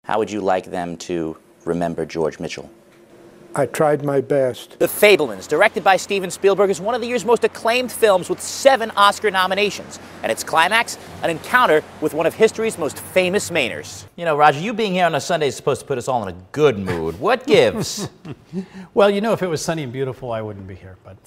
how would you like them to remember George Mitchell? I tried my best. The Fabelmans, directed by Steven Spielberg, is one of the year's most acclaimed films with 7 Oscar nominations. And its climax, an encounter with one of history's most famous Mainers. You know, Roger, you being here on a Sunday is supposed to put us all in a good mood. What gives? Well, you know, if it was sunny and beautiful, I wouldn't be here. But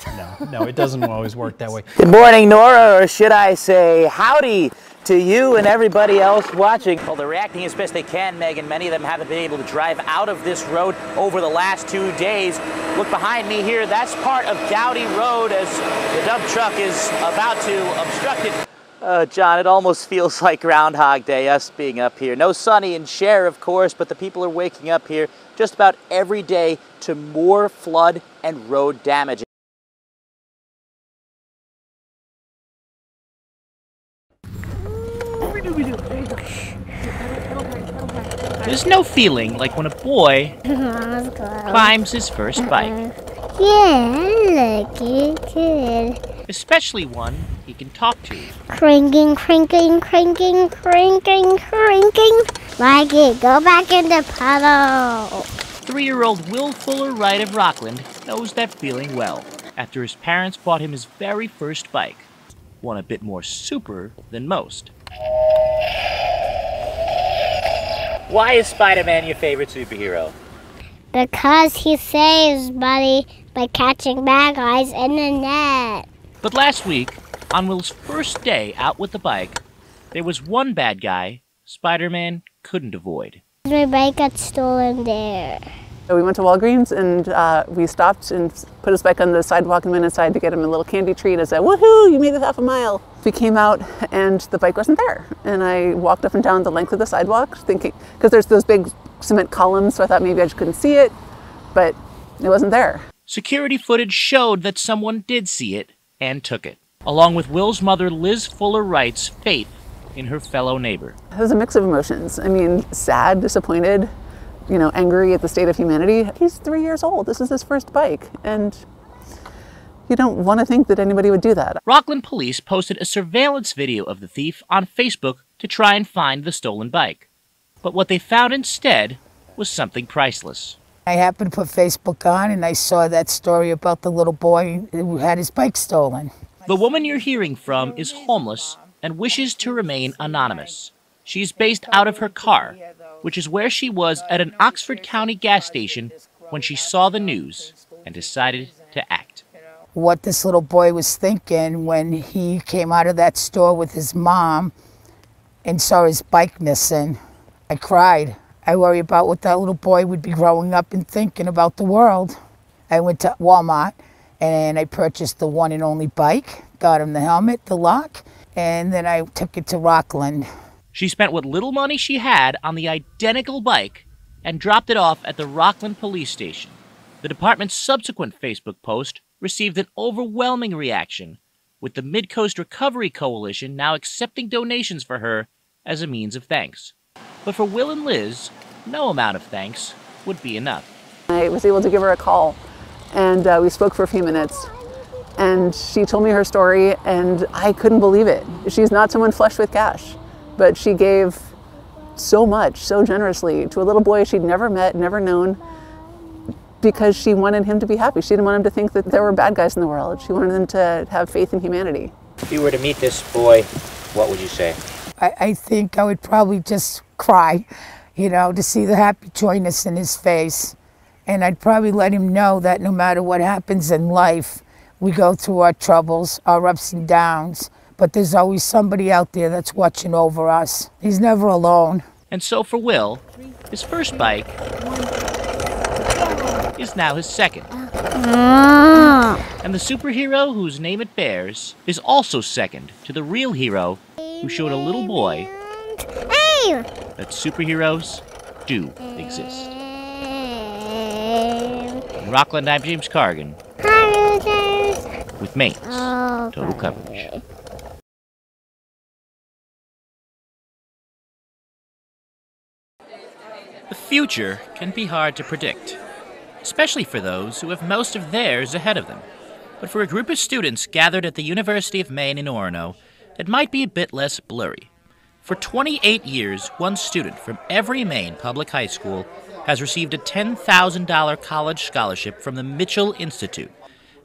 no, it doesn't always work that way. Good morning, Nora, or should I say howdy to you and everybody else watching. Well, they're reacting as best they can, Megan. Many of them haven't been able to drive out of this road over the last 2 days. Look behind me here. That's part of Gowdy Road as the dump truck is about to obstruct it. John, it almost feels like Groundhog Day, us being up here. No Sonny and Cher, of course, but the people are waking up here just about every day to more flood and road damage. There's no feeling like when a boy climbs his first bike. Yeah, look, good. Especially one he can talk to. Cranking, cranking, cranking, cranking, cranking. Like it, go back in the puddle. 3-year-old Will Fuller Wright of Rockland knows that feeling well, after his parents bought him his very first bike. One a bit more super than most. Why is Spider-Man your favorite superhero? Because he saves money by catching bad guys in the net. But last week, on Will's first day out with the bike, there was one bad guy Spider-Man couldn't avoid. My bike got stolen there. We went to Walgreens and we stopped and put his bike on the sidewalk and went inside to get him a little candy treat and said, "Woohoo, you made it half a mile." We came out and the bike wasn't there. And I walked up and down the length of the sidewalk thinking, because there's those big cement columns, so I thought maybe I just couldn't see it, but it wasn't there. Security footage showed that someone did see it and took it, along with Will's mother, Liz Fuller Wright's faith in her fellow neighbor. It was a mix of emotions. I mean, sad, disappointed, you know, angry at the state of humanity. He's 3 years old. This is his first bike. And you don't want to think that anybody would do that. Rockland police posted a surveillance video of the thief on Facebook to try and find the stolen bike. But what they found instead was something priceless. I happened to put Facebook on and I saw that story about the little boy who had his bike stolen. The woman you're hearing from is homeless and wishes to remain anonymous. She's based out of her car, which is where she was at an Oxford County gas station when she saw the news and decided to act. What this little boy was thinking when he came out of that store with his mom and saw his bike missing, I cried. I worry about what that little boy would be growing up and thinking about the world. I went to Walmart and I purchased the one and only bike, got him the helmet, the lock, and then I took it to Rockland. She spent what little money she had on the identical bike and dropped it off at the Rockland police station. The department's subsequent Facebook post received an overwhelming reaction, with the Mid-Coast Recovery Coalition now accepting donations for her as a means of thanks. But for Will and Liz, no amount of thanks would be enough. I was able to give her a call and we spoke for a few minutes. And she told me her story and I couldn't believe it. She's not someone flush with cash, but she gave so much, so generously to a little boy she'd never met, never known, because she wanted him to be happy. She didn't want him to think that there were bad guys in the world. She wanted him to have faith in humanity. If you were to meet this boy, what would you say? I think I would probably just cry, you know, to see the happy joyness in his face. And I'd probably let him know that no matter what happens in life, we go through our troubles, our ups and downs, but there's always somebody out there that's watching over us. He's never alone. And so for Will, his first bike is now his second. And the superhero whose name it bears is also second to the real hero who showed a little boy that superheroes do exist. In Rockland, I'm James Corrigan with Maine's Total Coverage. The future can be hard to predict, especially for those who have most of theirs ahead of them. But for a group of students gathered at the University of Maine in Orono, it might be a bit less blurry. For 28 years, one student from every Maine public high school has received a $10,000 college scholarship from the Mitchell Institute.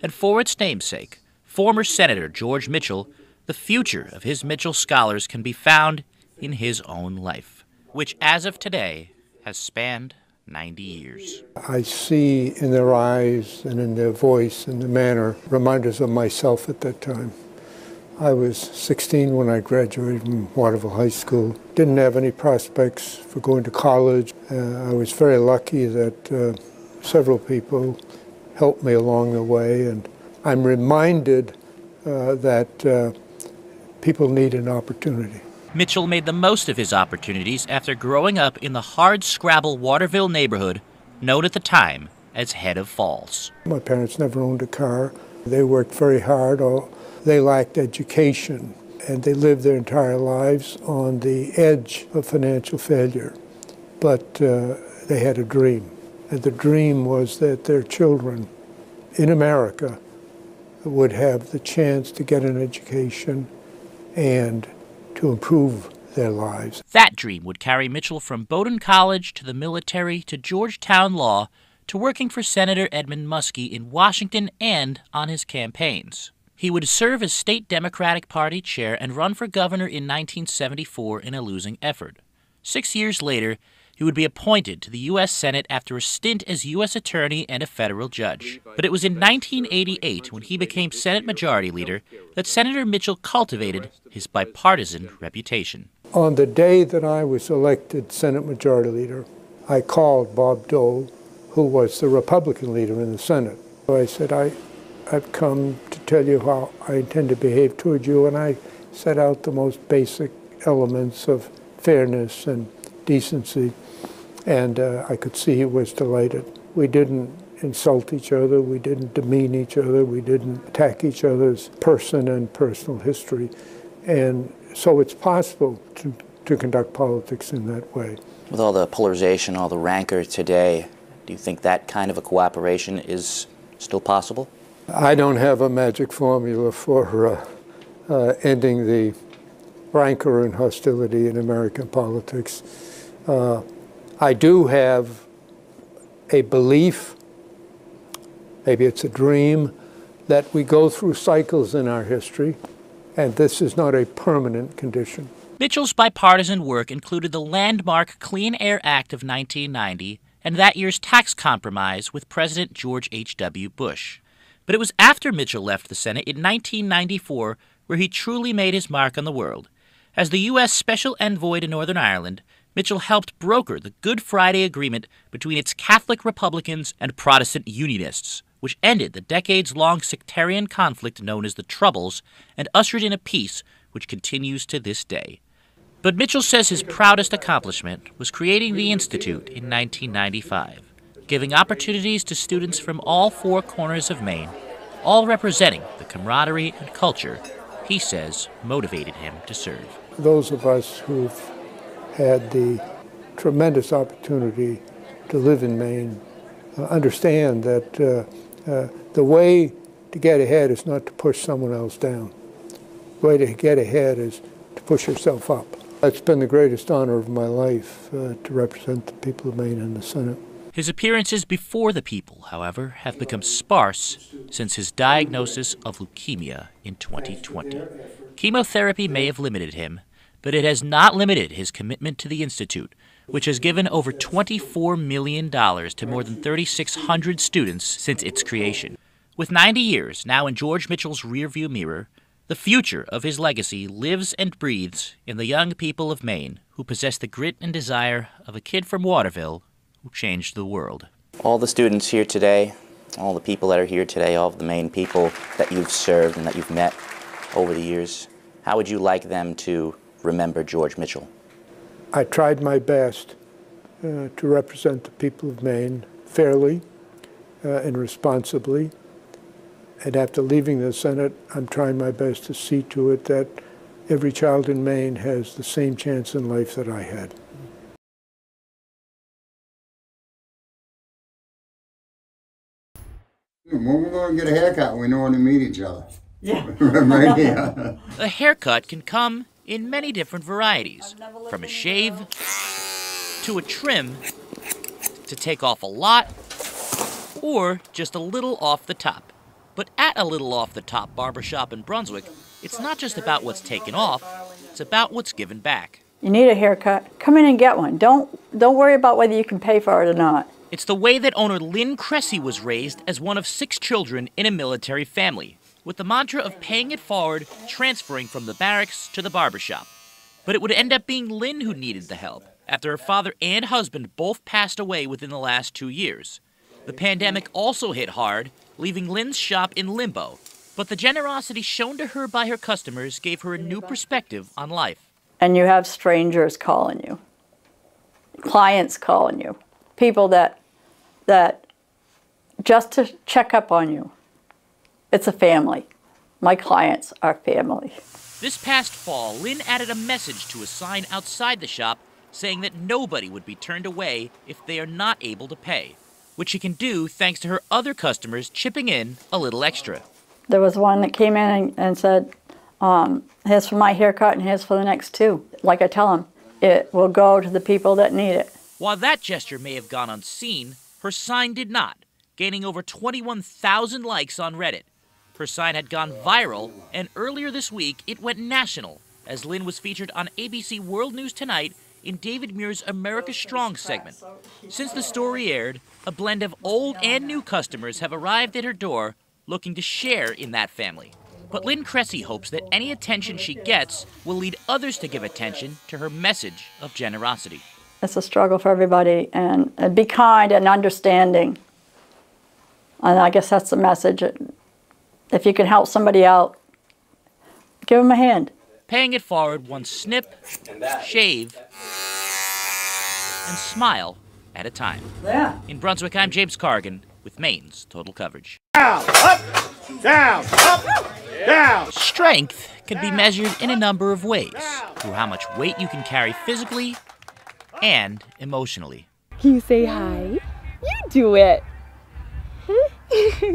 And for its namesake, former Senator George Mitchell, the future of his Mitchell scholars can be found in his own life, which as of today has spanned 90 years. I see in their eyes and in their voice and the manner reminders of myself at that time. I was 16 when I graduated from Waterville High School. Didn't have any prospects for going to college. I was very lucky that several people helped me along the way, and I'm reminded that people need an opportunity. Mitchell made the most of his opportunities after growing up in the hard-scrabble Waterville neighborhood known at the time as Head of Falls. My parents never owned a car. They worked very hard. They lacked education, and they lived their entire lives on the edge of financial failure. But they had a dream, and the dream was that their children in America would have the chance to get an education and to improve their lives. That dream would carry Mitchell from Bowdoin College to the military to Georgetown Law to working for Senator Edmund Muskie in Washington and on his campaigns. He would serve as state Democratic Party chair and run for governor in 1974 in a losing effort. 6 years later, he would be appointed to the U.S. Senate after a stint as U.S. attorney and a federal judge. But it was in 1988, when he became Senate Majority Leader, that Senator Mitchell cultivated his bipartisan reputation. On the day that I was elected Senate Majority Leader, I called Bob Dole, who was the Republican leader in the Senate. I said, I've come to tell you how I intend to behave toward you, and I set out the most basic elements of fairness and decency, and I could see he was delighted. We didn't insult each other, we didn't demean each other, we didn't attack each other's person and personal history, and so it's possible to conduct politics in that way. With all the polarization, all the rancor today, do you think that kind of a cooperation is still possible? I don't have a magic formula for ending the rancor and hostility in American politics. I do have a belief, maybe it's a dream, that we go through cycles in our history, and this is not a permanent condition. Mitchell's bipartisan work included the landmark Clean Air Act of 1990 and that year's tax compromise with President George H.W. Bush. But it was after Mitchell left the Senate in 1994 where he truly made his mark on the world. As the U.S. Special Envoy to Northern Ireland, Mitchell helped broker the Good Friday Agreement between its Catholic Republicans and Protestant Unionists, which ended the decades-long sectarian conflict known as the Troubles and ushered in a peace which continues to this day. But Mitchell says his proudest accomplishment was creating the Institute in 1995, giving opportunities to students from all four corners of Maine, all representing the camaraderie and culture he says motivated him to serve. Those of us who've had the tremendous opportunity to live in Maine understand that the way to get ahead is not to push someone else down. The way to get ahead is to push yourself up. It's been the greatest honor of my life to represent the people of Maine in the Senate. His appearances before the people, however, have become sparse since his diagnosis of leukemia in 2020. Chemotherapy may have limited him, but it has not limited his commitment to the Institute, which has given over $24 million to more than 3,600 students since its creation. With 90 years now in George Mitchell's rearview mirror, the future of his legacy lives and breathes in the young people of Maine who possess the grit and desire of a kid from Waterville who changed the world. All the students here today, all the people that are here today, all of the Maine people that you've served and that you've met over the years, how would you like them to remember George Mitchell? I tried my best to represent the people of Maine fairly and responsibly. And after leaving the Senate, I'm trying my best to see to it that every child in Maine has the same chance in life that I had. When we're going to get a haircut, we know when to meet each other. Yeah. Right here. A haircut can come in many different varieties, from a shave to a trim to take off a lot or just a little off the top. But at a little off the top barbershop in Brunswick, it's not just about what's taken off, it's about what's given back. You need a haircut, come in and get one. Don't worry about whether you can pay for it or not. It's the way that owner Lynn Cressy was raised as one of 6 children in a military family, with the mantra of paying it forward, transferring from the barracks to the barbershop. But it would end up being Lynn who needed the help, after her father and husband both passed away within the last 2 years. The pandemic also hit hard, leaving Lynn's shop in limbo, but the generosity shown to her by her customers gave her a new perspective on life. And you have strangers calling you, clients calling you, people that just to check up on you. It's a family. My clients are family. This past fall, Lynn added a message to a sign outside the shop saying that nobody would be turned away if they are not able to pay, which she can do thanks to her other customers chipping in a little extra. There was one that came in and said, here's for my haircut and here's for the next 2. Like I tell them, it will go to the people that need it. While that gesture may have gone unseen, her sign did not, gaining over 21,000 likes on Reddit. Her sign had gone viral, and earlier this week it went national, as Lynn was featured on ABC World News Tonight in David Muir's America Strong segment. Since the story aired, a blend of old and new customers have arrived at her door looking to share in that family. But Lynn Cressy hopes that any attention she gets will lead others to give attention to her message of generosity. It's a struggle for everybody, and be kind and understanding. And I guess that's the message. If you can help somebody out, give them a hand. Paying it forward one snip, shave, and smile at a time. Yeah. In Brunswick, I'm James Corrigan with Maine's Total Coverage. Down, up, down, up, down. Strength can be measured in a number of ways, through how much weight you can carry physically and emotionally. Can you say hi? You do it.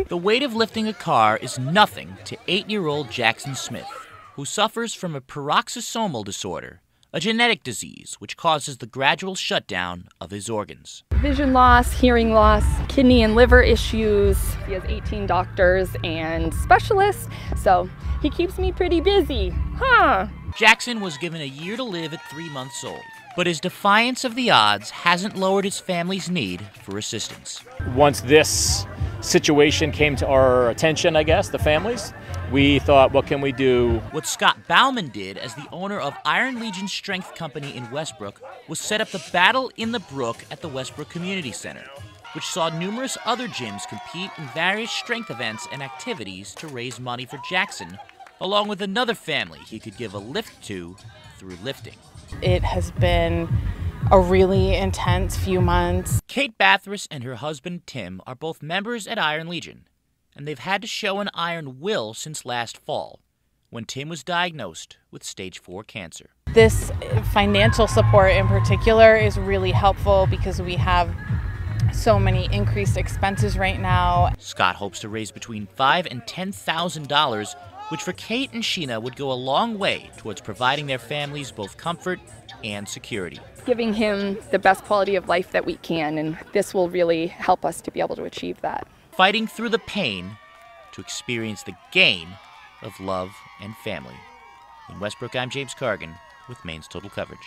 The weight of lifting a car is nothing to 8-year-old Jackson Smith, who suffers from a peroxisomal disorder, a genetic disease which causes the gradual shutdown of his organs. Vision loss, hearing loss, kidney and liver issues. He has 18 doctors and specialists, so he keeps me pretty busy, huh? Jackson was given a year to live at 3 months old, but his defiance of the odds hasn't lowered his family's need for assistance. Once this situation came to our attention, I guess, the families, we thought, what can we do? What Scott Bauman did as the owner of Iron Legion Strength Company in Westbrook was set up the Battle in the Brook at the Westbrook Community Center, which saw numerous other gyms compete in various strength events and activities to raise money for Jackson, along with another family he could give a lift to through lifting. It has been a really intense few months. Kate Bathurst and her husband Tim are both members at Iron Legion, and they've had to show an iron will since last fall, when Tim was diagnosed with stage 4 cancer. This financial support in particular is really helpful because we have so many increased expenses right now. Scott hopes to raise between $5,000 and $10,000, which for Kate and Sheena would go a long way towards providing their families both comfort and security. Giving him the best quality of life that we can, and this will really help us to be able to achieve that. Fighting through the pain to experience the gain of love and family. In Westbrook, I'm James Corrigan with Maine's Total Coverage.